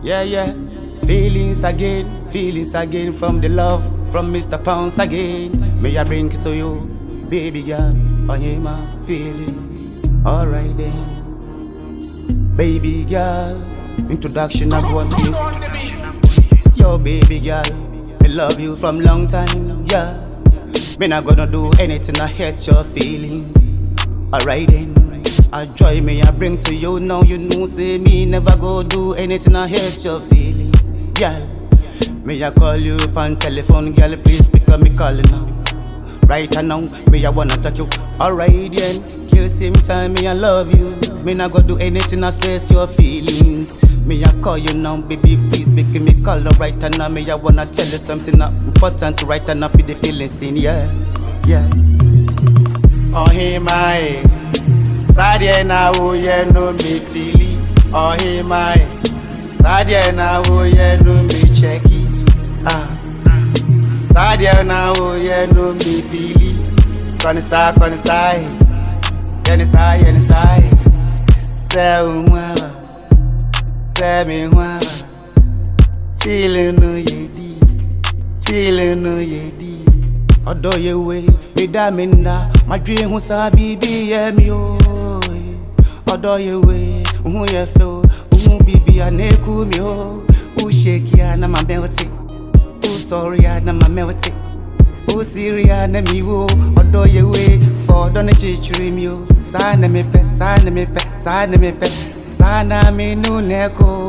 Yeah. Feelings again from the love from MR.PAWNZ again. May I bring it to you, baby girl. I am my feeling. Alright then, baby girl. Introduction of one piece. Yo, baby girl, I love you from long time. Yeah, me not gonna do anything to hurt your feelings. Alright then. A joy me I bring to you now. You know say me never go do anything to hurt your feelings, girl. Me I call you on telephone, girl. Please pick up me calling now. Right now, me I wanna talk you. Alright then, kill same time me I love you. Me not go do anything to stress your feelings. Me I call you now, baby. Please pick me call right now. Me I wanna tell you something important right now for the feelings thing, yeah. Oh hey my. Sadia na wo ye no me fili. Oh hey my. Sadia na wo ye no me checky. Sadia na wo ye no me fili. Konisa. Yenisai. Se umwa. Se me umwa. Feeling no yedi. Odo ye way, me da minda. My dream was a baby, yeah me oh. Odo ye way, ye feel, baby I neku me oh. Shake ya na my melty, sorry ya na my melty, Syria na me oh. Odo ye way, for don't chichuri me oh. Sana me pe, sana me no neko.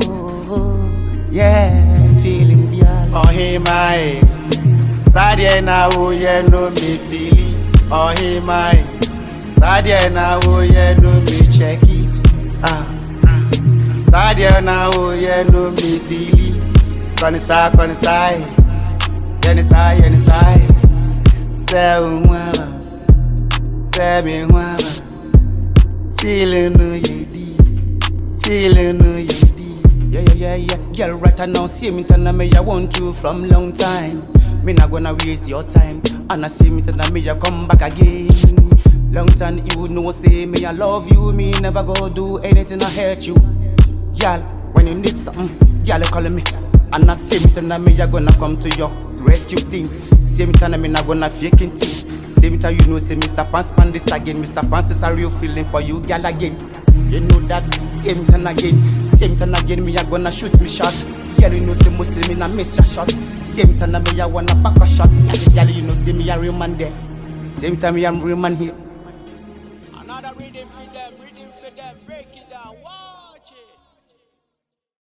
Yeah, feeling yeah. Oh hey my. Sadia na wo ye no me fili. Oh hey my. Sadia na wo ye no me checky. Sadia na wo ye no me fili. Konisa. Yenisai. Se umwa. Se me umwa. Feeling no yedi. Yeah. Girl right now see me tell me I want you from long time. Me not gonna waste your time. And I see me tell me I come back again. Long time you know say me I love you. Me never go do anything to hurt you. Girl, when you need something, girl call me. And I see me tell me I gonna come to your rescue thing. Same time me not gonna fake it. Same time you know say MR.PAWNZ this again. MR.PAWNZ is a real feeling for you, girl again. You know that. Same time again me I gonna shoot me shot. Girl, you know say mostly me not miss your shot. Same time me I wanna back a shot. Girl, you know say me a real man there. Same time me I'm real man here.